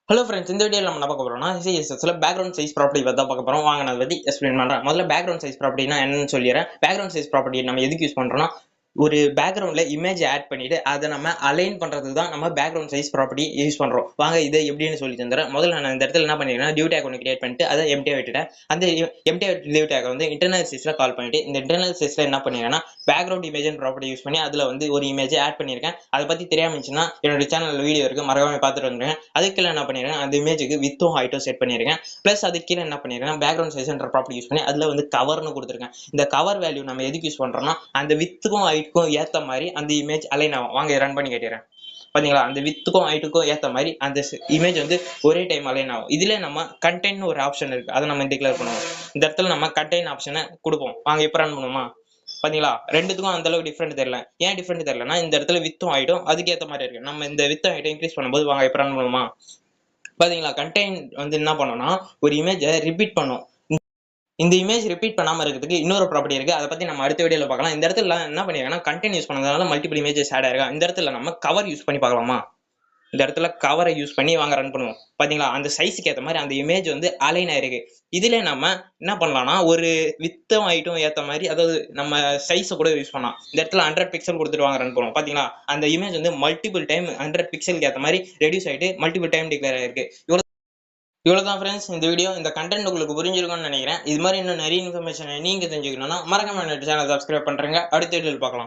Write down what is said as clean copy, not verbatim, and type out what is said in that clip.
Hello friends, இந்த வீடியோவில் நம்ம என்ன பார்க்க போறோம்னா சிஎஸ்எஸ்ல பேக்ரவுண்ட் சைஸ் ப்ராப்பர்ட்டி பற்றி தான் பார்க்க போறோம். வாங்க நான் அதை பற்றி எக்ஸ்பிளைன் பண்ணுறேன். முதல்ல பேக்ரவுண்ட் சைஸ் ப்ராப்பர்ட்டினா என்னன்னு சொல்லிடுறேன். பேக்ரவுண்ட் சைஸ் ப்ராப்பர்ட்டி நம்ம எதுக்கு யூஸ் பண்ணுறோம்னா, ஒரு பேக்ரவுண்ட்ல இமேஜ் ஆட் பண்ணிட்டு அதை நம்ம அலைன் பண்றது தான் நம்ம பேக்ரவுண்ட் சைஸ் ப்ராப்பர்ட்டி யூஸ் பண்றோம். வாங்க இதை எப்படின்னு சொல்லி தந்துறேன். முதல்ல நான் இந்த இடத்துல என்ன பண்ணிருக்கேன்னா, டியூ டேக் ஒன்று கிரியேட் பண்ணிட்டு அதை எம்டியா விட்டுட்டேன். அந்த எம்டியா டியூ டேக் வந்து இன்டர்னல் சைஸ்ல கால் பண்ணிட்டு இந்த இன்டர்னல் சைஸ்ல என்ன பண்ணிருக்கேன்னா, பேக்ரவுண்ட் இமேஜ் ப்ராப்பர்ட்டி யூஸ் பண்ணி அதுல வந்து ஒரு இமேஜ் ஆட் பண்ணிருக்கேன். அதை பத்தி தெரியாம இருந்துச்சுன்னா என்னோட சேனல்ல வீடியோ இருக்கு, மறக்காம பார்த்துட்டு வந்துருங்க. அதுக்குள்ள என்ன பண்ணிருக்கேன், அந்த இமேஜுக்கு வித்தும் ஹைட்டும் செட் பண்ணிருக்கேன். பிளஸ் அது கீழே என்ன பண்ணிருக்கேன், பேக்ரவுண்ட் சைஸ் ப்ராப்பர்ட்டி யூஸ் பண்ணி அதுல வந்து கவர்னு கொடுத்துருக்கேன். இந்த கவர் வேல்யூ நம்ம எதுக்கு யூஸ் பண்றோம்னா, அந்த வித்துக்கும் ஹைட்டுக்கும் ஏத்த மாதிரி அந்த இமேஜ் அலைன் ஆகும். வாங்க ரன் பண்ணி கேட்டுறேன். பாத்தீங்களா, அந்த வித்துக்கும் ஹைட்டுக்கும் ஏத்த மாதிரி அந்த இமேஜ் வந்து ஒரே டைம் அலைன் ஆகும். இதுல நம்ம கண்டென்ட் ஒரு ஆப்ஷன் இருக்கு, அதை நம்ம டிக்ளேர் பண்ணுவோம். இந்த இடத்துல நம்ம கண்டென்ட் ஆப்ஷனை கொடுப்போம். வாங்க இப்ப ரன் பண்ணுவோமா. பாத்தீங்களா, ரெண்டுத்துக்கும் அந்த அளவுக்கு டிஃபரெண்ட் தெரியல. ஏன் டிஃபரெண்ட் தெரியலன்னா, இந்த இடத்துல வித்தும் ஆயிடும் அதுக்கு ஏத்த மாதிரி இருக்கு. நம்ம இந்த வித்தும் ஆயிட்டும் இன்க்ரீஸ் பண்ணும்போது வாங்க இப்ப ரன் பண்ணுவோமா. பாத்தீங்களா, கண்டென்ட் வந்து என்ன பண்ணோம்னா, ஒரு இமேஜை ரிப்பீட் பண்ணும். இந்த இமேஜ் ரிப்பீட் பண்ணாம இருக்கிறதுக்கு இன்னொரு ப்ராப்பர்ட்டி இருக்கு, அதை பத்தி நம்ம அடுத்த வீடியோல பார்க்கலாம். இந்த இடத்துல என்ன பண்ணிருக்கேன்னா, கண்டென்ட் யூஸ் பண்ணதுனால மல்டிபிள் இமேஜஸ் ஆட் ஆயிருக்கா. இந்த இடத்துல நம்ம கவர் யூஸ் பண்ணி பார்க்கலாமா. இந்த இடத்துல கவரை யூஸ் பண்ணி வாங்க ரன் பண்ணுவோம். பாத்தீங்களா, அந்த சைஸுக்கு ஏற்ற மாதிரி அந்த இமேஜ் வந்து அலைன் ஆயிருக்கு. இதுல நம்ம என்ன பண்ணலாம்னா, ஒரு வித்தும் ஹைட்டும் ஏத்த மாதிரி, அதாவது நம்ம சைஸை கூட யூஸ் பண்ணலாம். இந்த இடத்துல 100 பிக்சல் கொடுத்துட்டு வாங்க ரன் பண்ணுவோம். பாத்தீங்களா, அந்த இமேஜ் வந்து மல்டிபிள் டைம் 100 பிக்சலுக்கு ஏற்ற மாதிரி ரெடியூஸ் ஆயிட்டு மல்டிபிள் டைம் டிக்ளேர் ஆயிருக்கு. இவ்வளவுதான் ஃப்ரெண்ட்ஸ், இந்த வீடியோ. இந்த கண்டென்ட் உங்களுக்கு புரிஞ்சிருக்கும்னு நினைக்கிறேன். இது மாதிரி இன்னும் நிறைய இன்ஃபர்மேஷன் நீங்க தெரிஞ்சுக்கணும்னா மறக்காம சேனல் சப்ஸ்கிரைப் பண்றேங்க. அடுத்த வீடியோவில் பார்க்கலாம்.